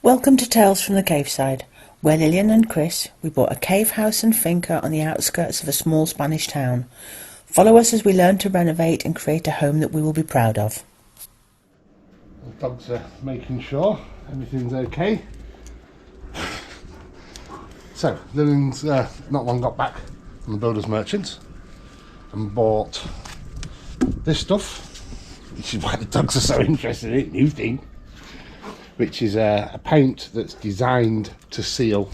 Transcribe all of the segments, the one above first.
Welcome to Tales from the Caveside, where Lillian and Chris, we bought a cave house and finca on the outskirts of a small Spanish town. Follow us as we learn to renovate and create a home that we will be proud of. The dogs are making sure everything's okay. So, Lillian's not long got back from the builder's merchants and bought this stuff, which is why the dogs are so interested in it, new thing, which is a paint that's designed to seal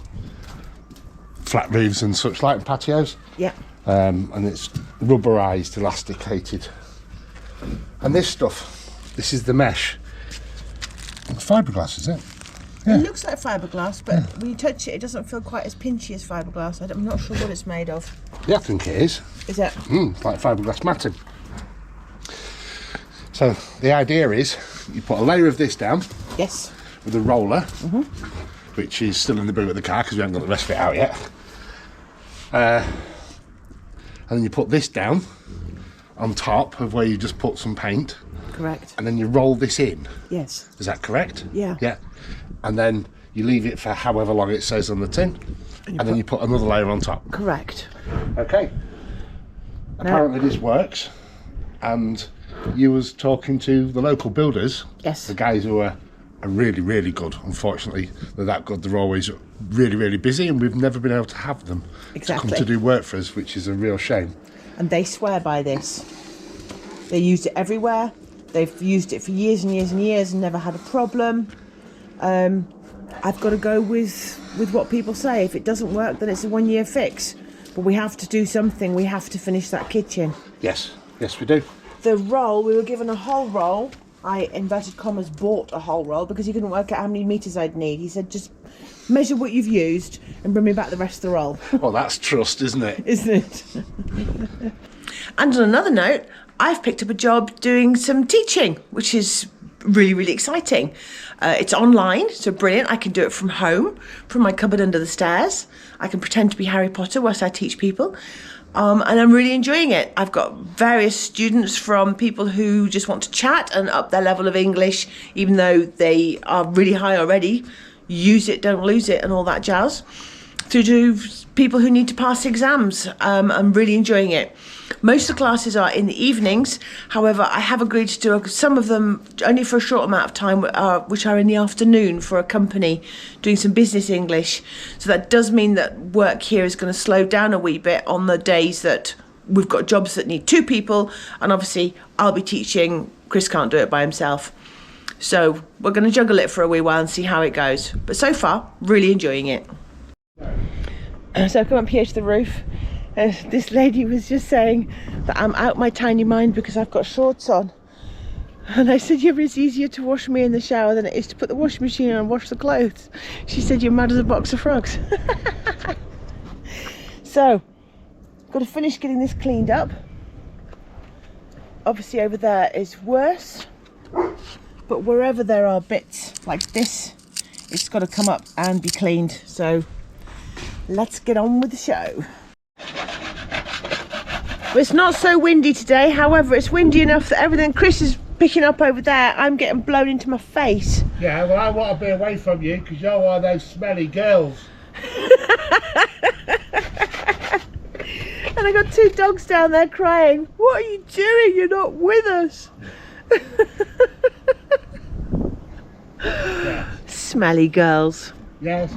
flat roofs and such like in patios. Yeah. And it's rubberized, elasticated. And this stuff, this is the mesh. Fiberglass, is it? Yeah. It looks like fiberglass, but when you touch it, it doesn't feel quite as pinchy as fiberglass. I'm not sure what it's made of. Yeah, I think it is. Is it? It's like fiberglass matting. So the idea is you put a layer of this down. Yes. With a roller, which is still in the boot of the car because we haven't got the rest of it out yet. And then you put this down on top of where you just put some paint. Correct. And then you roll this in. Yes. Is that correct? Yeah. Yeah. And then you leave it for however long it says on the tin. And then you put another layer on top. Correct. Okay. Apparently this works. And you was talking to the local builders. Yes. The guys who are really, really good. Unfortunately, they're that good. They're always really, really busy, and we've never been able to have them to come to do work for us, which is a real shame. And they swear by this. They used it everywhere. They've used it for years and years and years and never had a problem. I've got to go with what people say. If it doesn't work, then it's a 1-year fix. But we have to do something. We have to finish that kitchen. Yes, yes, we do. The roll, we were given a whole roll. I, inverted commas, bought a whole roll because he couldn't work out how many metres I'd need. He said, just measure what you've used and bring me back the rest of the roll. Well, that's trust, isn't it? Isn't it? And on another note, I've picked up a job doing some teaching, which is really, really exciting. It's online, so brilliant. I can do it from home, from my cupboard under the stairs. I can pretend to be Harry Potter whilst I teach people. And I'm really enjoying it. I've got various students, from people who just want to chat and up their level of English, even though they are really high already. Use it, don't lose it, and all that jazz. Through to people who need to pass exams. I'm really enjoying it. Most of the classes are in the evenings. However, I have agreed to do some of them only for a short amount of time, which are in the afternoon for a company doing some business English. So that does mean that work here is going to slow down a wee bit on the days that we've got jobs that need 2 people. And obviously, I'll be teaching. Chris can't do it by himself. So we're going to juggle it for a wee while and see how it goes. But so far, really enjoying it. So I've come up here to the roof. This lady was just saying that I'm out my tiny mind because I've got shorts on. And I said, yeah, but it's easier to wash me in the shower than it is to put the washing machine on and wash the clothes. She said, you're mad as a box of frogs. So, got to finish getting this cleaned up. Obviously over there is worse. But wherever there are bits like this, it's got to come up and be cleaned. So, let's get on with the show. Well, it's not so windy today. However, it's windy enough that everything Chris is picking up over there, I'm getting blown into my face. Yeah, well, I want to be away from you because you're one of those smelly girls. And I got 2 dogs down there crying. What are you doing? You're not with us. Yeah. Smelly girls. Yes.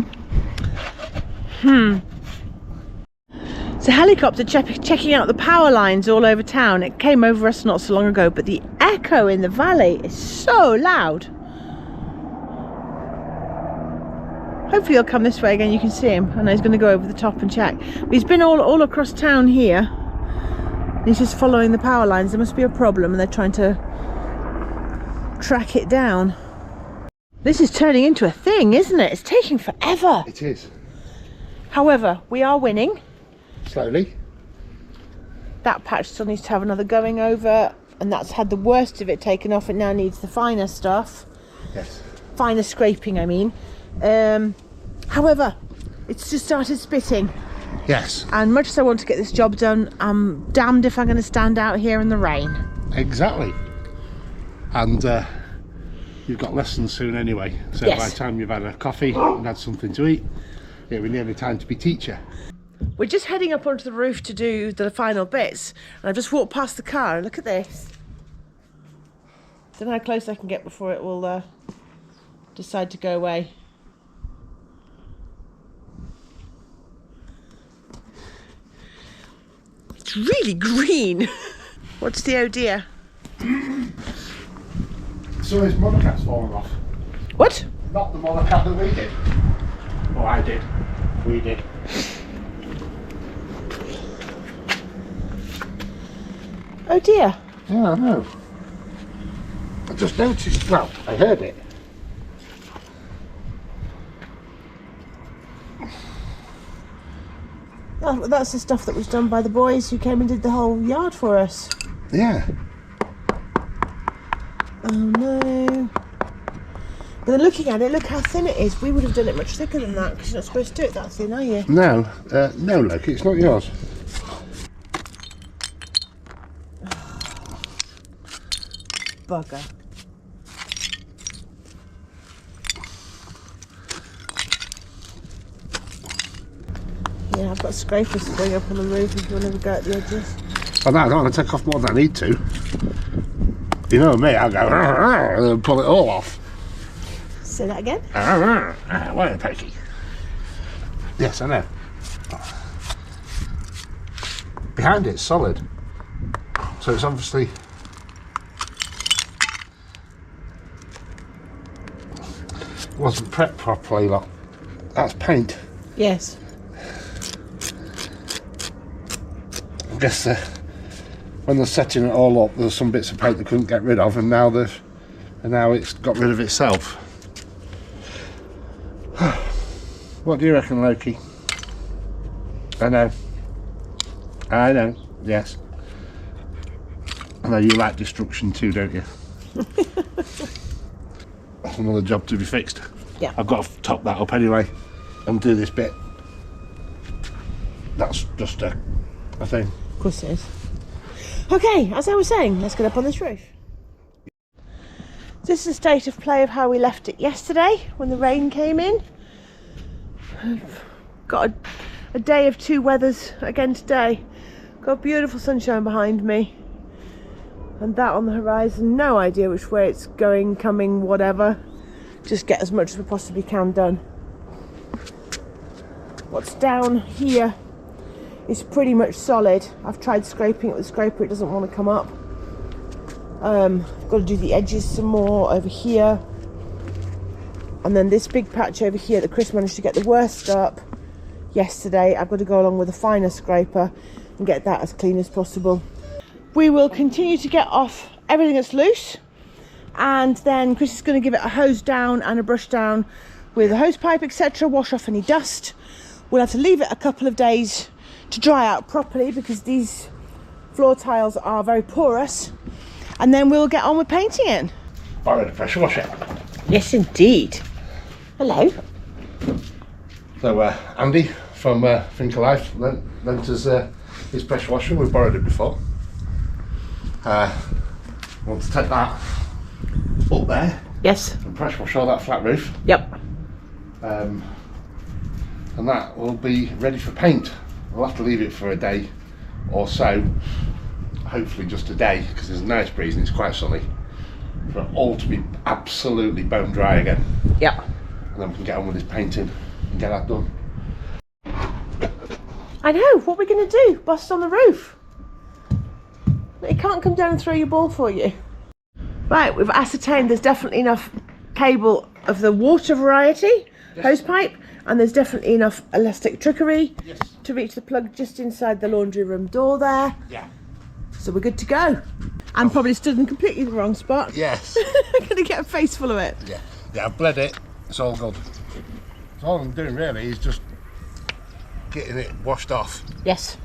It's a helicopter checking out the power lines all over town. It came over us not so long ago, but the echo in the valley is so loud. Hopefully he'll come this way again. You can see him. I know he's going to go over the top and check. But he's been all across town here. He's just following the power lines. There must be a problem and they're trying to track it down. This is turning into a thing, isn't it? It's taking forever. It is. However, we are winning. Slowly. That patch still needs to have another going over, and that's had the worst of it taken off. It now needs the finer stuff. Yes. Finer scraping, I mean. However, it's just started spitting. Yes. And much as I want to get this job done, I'm damned if I'm going to stand out here in the rain. Exactly. And you've got lessons soon anyway. So Yes. by the time you've had a coffee and had something to eat, it'll be nearly time to be teacher. We're just heading up onto the roof to do the final bits, and I've just walked past the car and look at this. Don't know how close I can get before it will decide to go away. It's really green. What's the oh dear? So his mother cat's fallen off. What? Not the mother cat that we did. Oh, I did. We did. Oh dear. Yeah, I know. I just noticed, well, I heard it. Oh, that's the stuff that was done by the boys who came and did the whole yard for us. Yeah. Oh no. But then looking at it, look how thin it is. We would have done it much thicker than that because you're not supposed to do it that thin, are you? No, no, Loki, it's not yours. Bugger. Yeah, I've got scrapers to bring up on the roof if you want to go at the edges. Oh, no, I don't want to take off more than I need to. You know me, I'll go and then pull it all off. Say that again? What a pokey. Yes, I know. Behind it's solid. So it's obviously wasn't prepped properly, look. That's paint. Yes. I guess when they're setting it all up, there's some bits of paint they couldn't get rid of, and now it's got rid of itself. What do you reckon, Loki? I know. Yes. I know you like destruction too, don't you? That's another job to be fixed. Yeah. I've got to top that up anyway and do this bit. That's just a thing. Of course it is. Okay, as I was saying, let's get up on this roof. This is the state of play of how we left it yesterday when the rain came in. Got a day of two weathers again today. Got beautiful sunshine behind me and that on the horizon. No idea which way it's going, coming, whatever. Just get as much as we possibly can done. What's down here is pretty much solid. I've tried scraping it with a scraper, it doesn't want to come up. I've got to do the edges some more over here. And then this big patch over here that Chris managed to get the worst up yesterday, I've got to go along with a finer scraper and get that as clean as possible. We will continue to get off everything that's loose, and then Chris is going to give it a hose down and a brush down with a hose pipe, etc. Wash off any dust. We'll have to leave it a couple of days to dry out properly because these floor tiles are very porous, and then we'll get on with painting it. Borrowed a pressure washer. Yes indeed. Hello. So Andy from Think Alive lent us his pressure washer. We've borrowed it before. Want to take that up there Yes. and pressure wash all that flat roof, Yep. and that will be ready for paint. We'll have to leave it for a day or so, hopefully just a day because there's a nice breeze and it's quite sunny, for it all to be absolutely bone dry again, Yep. and then we can get on with this painting and get that done. I know. What are we going to do? Bust on the roof? It can't come down and throw your ball for you. Right, we've ascertained there's definitely enough cable of the water variety, hose pipe, and there's definitely enough elastic trickery to reach the plug just inside the laundry room door there. Yeah. So we're good to go. I'm probably stood in completely the wrong spot. Yes. I'm going to get a face full of it. Yeah, I've bled it. It's all good. So all I'm doing really is just getting it washed off. Yes.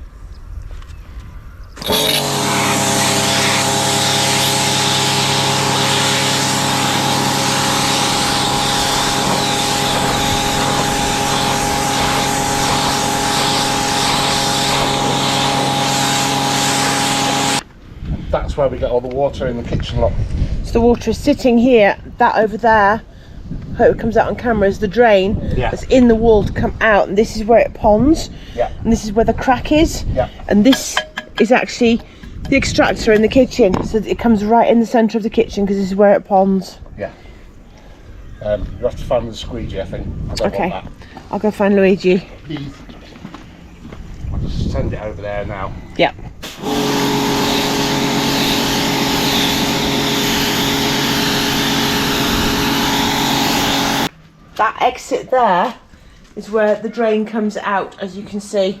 That's where we get all the water in the kitchen lot. So the water is sitting here. That over there, hope it comes out on camera, is the drain that's in the wall to come out, and this is where it ponds. Yeah. And this is where the crack is. Yeah. And this is actually the extractor in the kitchen, so it comes right in the centre of the kitchen because this is where it ponds. Yeah. You have to find the squeegee, I think. I don't Okay. want that. I'll go find Luigi. Please. I'll just send it over there now. Yeah. That exit there is where the drain comes out, as you can see.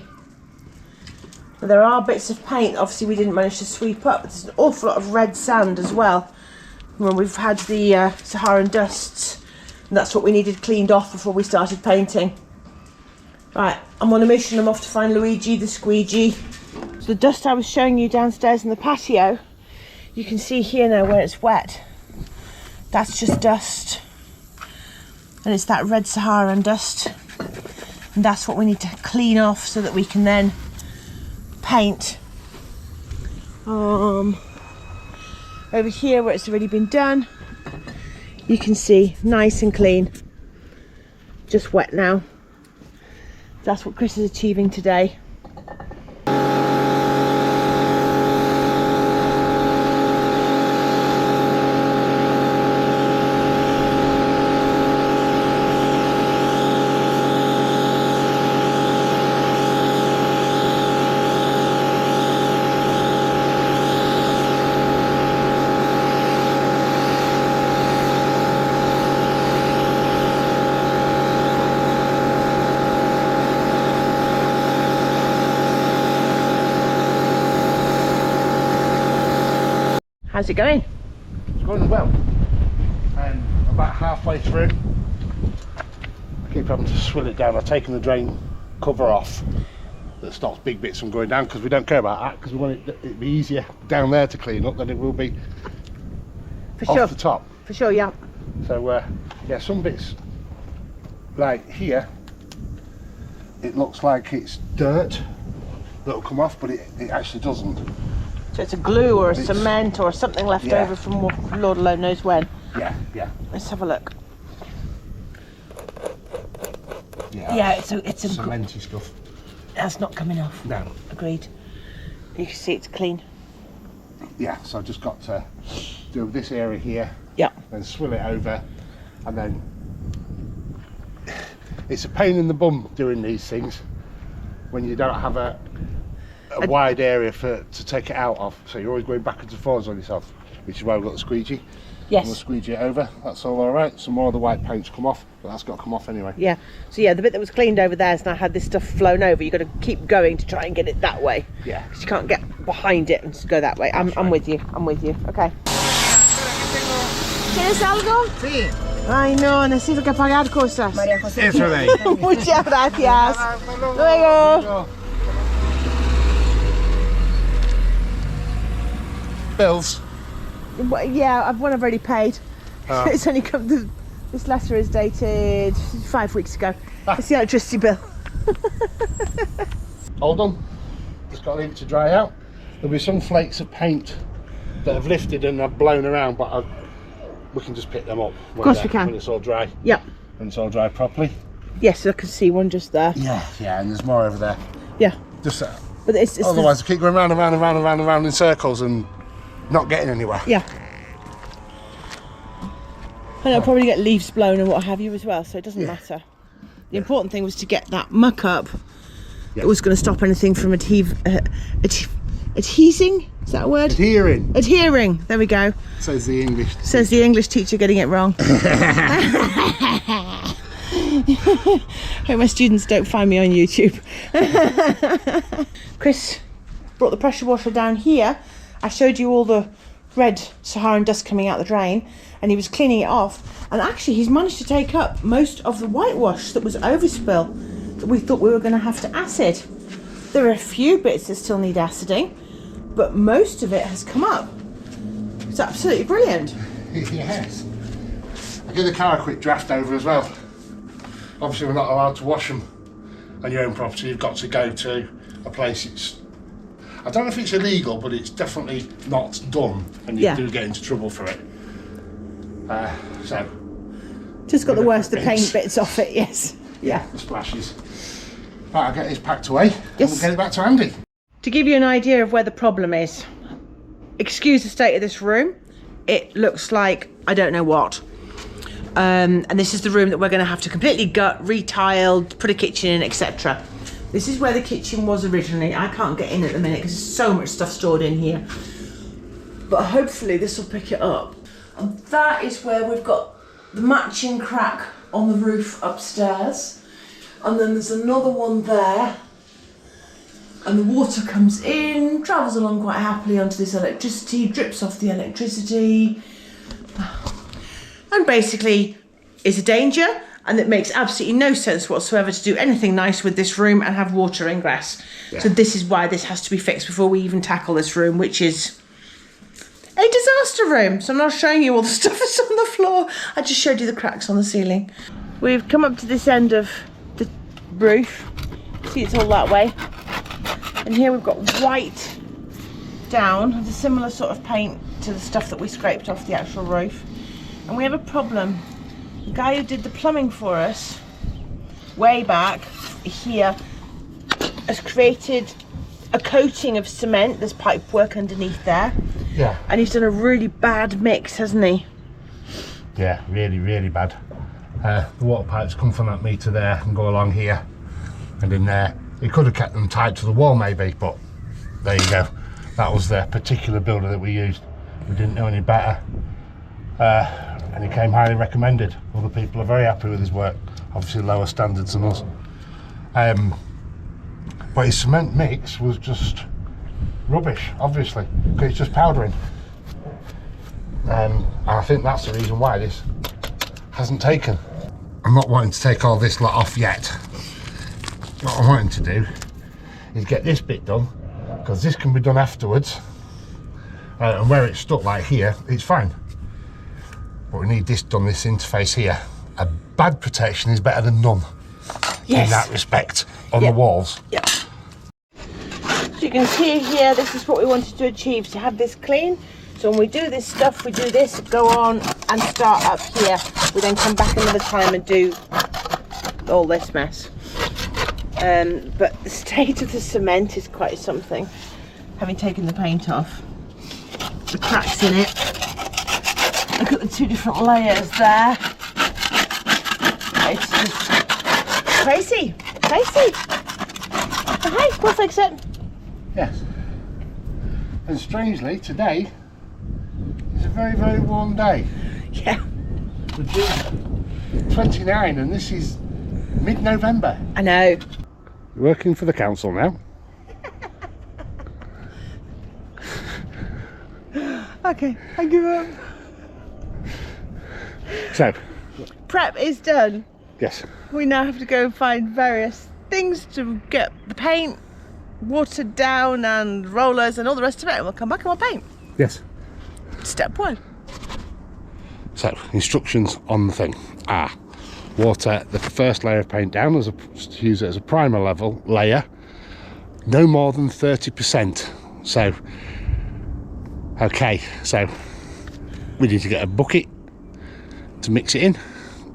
There are bits of paint, obviously we didn't manage to sweep up. There's an awful lot of red sand as well. When we've had the Saharan dusts, and that's what we needed cleaned off before we started painting. Right, I'm on a mission. I'm off to find Luigi the squeegee. So the dust I was showing you downstairs in the patio, you can see here now where it's wet. That's just dust. And it's that red Saharan dust. And that's what we need to clean off so that we can then paint. Over here where it's already been done, you can see nice and clean. Just wet now. That's what Chris is achieving today. How's it going? It's going well. And about halfway through, I keep having to swill it down. I've taken the drain cover off that stops big bits from going down, because we don't care about that, because we want it to be easier down there to clean up than it will be off the top. For sure, yeah. So yeah, some bits like here, it looks like it's dirt that'll come off, but it actually doesn't. So it's a glue or a cement or something left over from Lord alone knows when. Yeah, yeah. Let's have a look. Yeah, it's a cementy stuff. That's not coming off. No. Agreed. You can see it's clean. Yeah, so I've just got to do this area here. Yeah. Then swill it over, and then it's a pain in the bum doing these things when you don't have a wide area to take it out of, so you're always going backwards and forwards on yourself, which is why we've got the squeegee. Yes. We'll squeegee it over, that's all alright. Some more of the white paint's come off, but that's got to come off anyway. Yeah, so yeah, the bit that was cleaned over there has now had this stuff flown over. You've got to keep going to try and get it that way. Yeah. Because you can't get behind it and just go that way. I'm with you, okay. ¿Quieres algo? Sí. Ay, no, necesito que pagar cosas. María José. Eso de ahí. Muchas gracias. Luego. Bills. Well, yeah, one I've already paid. It's only come. This letter is dated 5 weeks ago. It's the electricity bill. Hold on. Just got to leave it to dry out. There'll be some flakes of paint that have lifted and have blown around, but we can just pick them up. Of course we can. When it's all dry. Yep. When it's all dry properly. Yes, I can see one just there. Yeah, and there's more over there. Yeah. Just But it's otherwise, I keep going round and round and round and round and round in circles and not getting anywhere. Yeah. And it'll probably get leaves blown and what have you as well, so it doesn't matter. The important thing was to get that muck up. It was going to stop anything from adhesing. Is that a word? Adhering. Adhering. There we go. Says the English. Says the English teacher getting it wrong. Hope my students don't find me on YouTube. Chris brought the pressure washer down here. I showed you all the red Saharan dust coming out the drain, and he was cleaning it off, and actually he's managed to take up most of the whitewash that was overspill that we thought we were going to have to acid. There are a few bits that still need aciding, but most of it has come up. It's absolutely brilliant. Yes. I give the car a quick draft over as well. Obviously we're not allowed to wash them on your own property. You've got to go to a place it's, I don't know if it's illegal, but it's definitely not done, and you do get into trouble for it. So Just got the worst of the paint bits off it, yes. Yeah. the splashes. Right, I'll get this packed away and Yes. we'll get it back to Andy. To give you an idea of where the problem is, excuse the state of this room. It looks like I don't know what. And this is the room that we're going to have to completely gut, retiled, put a kitchen in, etc. This is where the kitchen was originally. I can't get in at the minute because there's so much stuff stored in here. But hopefully this will pick it up. And that is where we've got the matching crack on the roof upstairs. And then there's another one there. And the water comes in, travels along quite happily onto this electricity, drips off the electricity. And basically is a danger, and it makes absolutely no sense whatsoever to do anything nice with this room and have water ingress. Yeah. So this is why this has to be fixed before we even tackle this room, which is a disaster room. So I'm not showing you all the stuff that's on the floor. I just showed you the cracks on the ceiling. We've come up to this end of the roof. See, it's all that way. And here we've got white down, with a similar sort of paint to the stuff that we scraped off the actual roof. And we have a problem. The guy who did the plumbing for us way back here has created a coating of cement. There's pipe work underneath there. Yeah. And he's done a really bad mix, hasn't he? Yeah, really, really bad. The water pipes come from that meter there and go along here and in there. He could have kept them tied to the wall maybe, but there you go. That was the particular builder that we used. We didn't know any better. And he came highly recommended. Other people are very happy with his work. Obviously lower standards than us. But his cement mix was just rubbish, obviously, because it's just powdering. And I think that's the reason why this hasn't taken. I'm not wanting to take all this lot off yet. What I'm wanting to do is get this bit done, because this can be done afterwards. And where it's stuck like here, it's fine. But we need this done, this interface here. A bad protection is better than none. Yes. In that respect, on the walls. Yep. So you can see here, this is what we wanted to achieve, to have this clean. So when we do this stuff, we do this, go on and start up here. We then come back another time and do all this mess. But the state of the cement is quite something. Having taken the paint off, the cracks in it. Look at the two different layers there. It's just crazy, crazy. But hey, we'll fix it. Yes. And strangely, today is a very, very warm day. Yeah. We're June 29 and this is mid-November. I know. You're working for the council now. Okay, I give up. So, Prep is done. yes. We now have to go and find various things to get the paint watered down and rollers and all the rest of it, and we'll come back and we'll paint. Yes. Step one. So, instructions on the thing are water the first layer of paint down, as to use it as a primer level layer, no more than 30%. So, okay, so we need to get a bucket to mix it in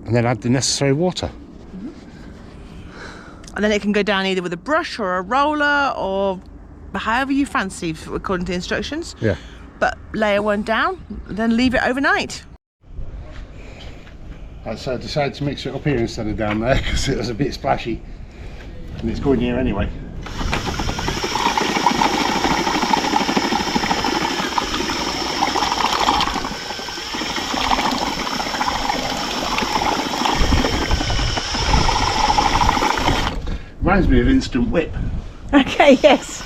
and then add the necessary water. And then it can go down either with a brush or a roller or however you fancy according to the instructions. Yeah. But layer one down, then leave it overnight. So I decided to mix it up here instead of down there because it was a bit splashy and it's going here anyway. Reminds me of instant whip. Okay, yes.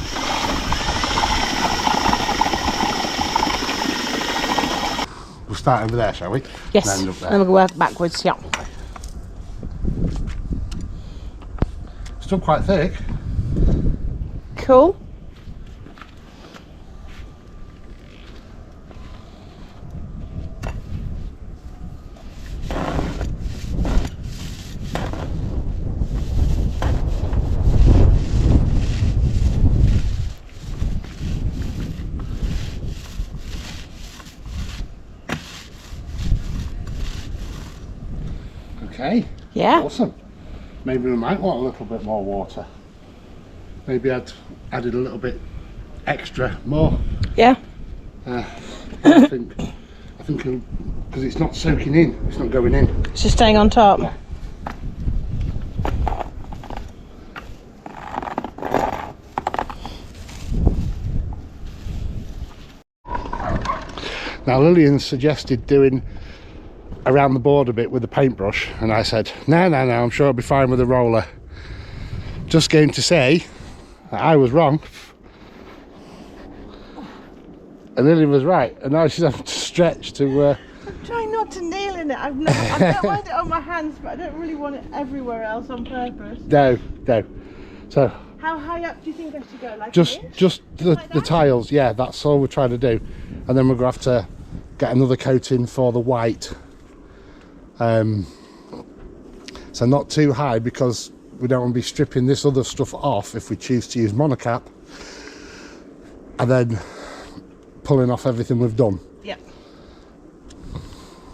We'll start over there, shall we? Yes, And end up there. then we'll go work backwards, yeah. Still quite thick. Cool. Yeah. Awesome. Maybe we might want a little bit more water. Maybe I'd added a little bit extra more. Yeah. I think because it's not soaking in, it's not going in. It's just staying on top. Yeah. Now Lillian suggested doing around the board a bit with the paintbrush, and I said no, I'm sure I'll be fine with a roller. Just going to say that I was wrong and Lillian was right, and now she's having to stretch to I'm trying not to nail in it. I don't want it on my hands, but I don't really want it everywhere else on purpose. no. So How high up do you think I should go? Like just the tiles, yeah, that's all we're trying to do. And then we're gonna have to get another coating for the white. So not too high, because we don't want to be stripping this other stuff off if we choose to use monocap, and then pulling off everything we've done. Yeah.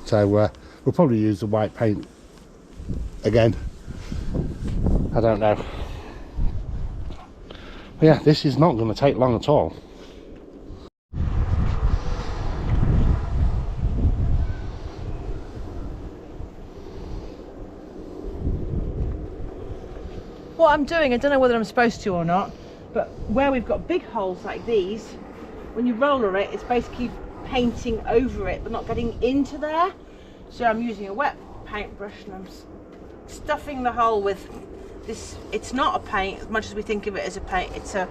So we'll probably use the white paint again. I don't know. But yeah, this is not going to take long at all. What I'm doing, I don't know whether I'm supposed to or not, but where we've got big holes like these, when you roller it, it's basically painting over it but not getting into there. So I'm using a wet paintbrush and I'm stuffing the hole with this. It's not a paint as much as we think of it as a paint. It's a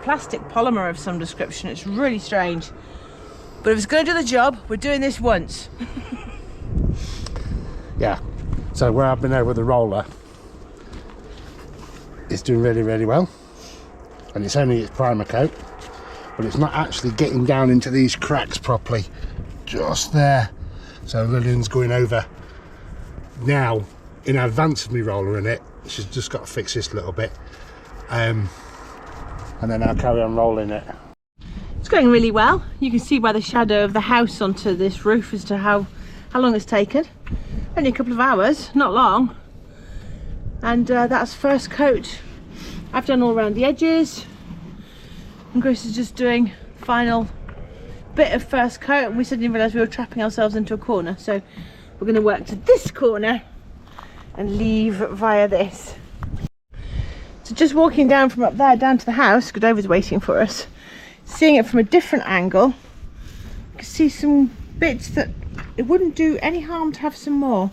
plastic polymer of some description. It's really strange, but if it's going to do the job, we're doing this once. Yeah, so where I've been over the roller, it's doing really well, and it's only its primer coat, but it's not actually getting down into these cracks properly, just there. So Lillian's going over now in advance of me rollering it. She's just got to fix this a little bit, and then I'll carry on rolling it. It's going really well. You can see by the shadow of the house onto this roof as to how long it's taken. Only a couple of hours, not long. And that's first coat. I've done all around the edges, and Grace is just doing final bit of first coat, and we suddenly realised we were trapping ourselves into a corner, so we're going to work to this corner and leave via this. So just walking down from up there down to the house, Godova's waiting for us, seeing it from a different angle, you can see some bits that it wouldn't do any harm to have some more,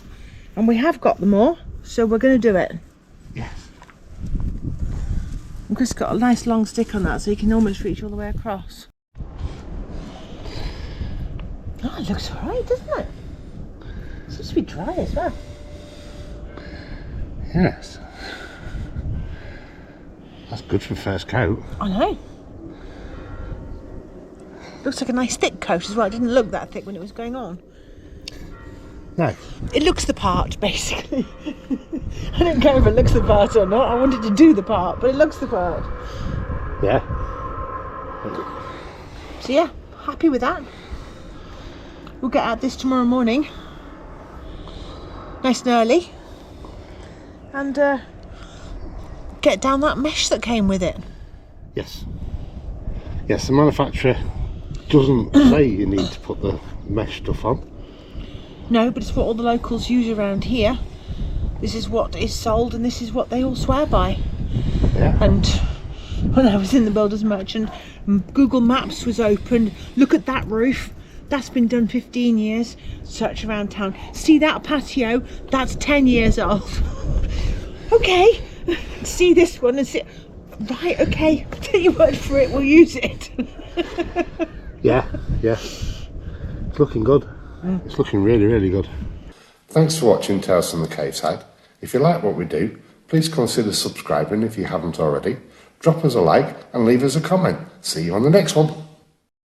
and we have got them more, so we're going to do it. Yes. And Chris got a nice long stick on that, so you can almost reach all the way across. Oh, it looks alright, doesn't it? It seems to be dry as well. Yes. That's good for first coat. I know. Looks like a nice thick coat as well. It didn't look that thick when it was going on. No. It looks the part, basically. I don't care if it looks the part or not. I wanted to do the part, but it looks the part. Yeah. So yeah, happy with that. We'll get at this tomorrow morning, nice and early, and get down that mesh that came with it. Yes. Yes, the manufacturer doesn't say you need to put the mesh stuff on. No, but it's what all the locals use around here. This is what is sold, and this is what they all swear by. Yeah. And when I was in the builder's merchant, Google Maps was open. Look at that roof. That's been done 15 years. Search around town. See that patio? That's 10 years old. Okay. See this one and see. Right, okay. Take your word for it. We'll use it. Yeah. It's looking good. It's looking really good. Thanks for watching Tales from the Cave Side. If you like what we do, please consider subscribing if you haven't already. Drop us a like and leave us a comment. See you on the next one.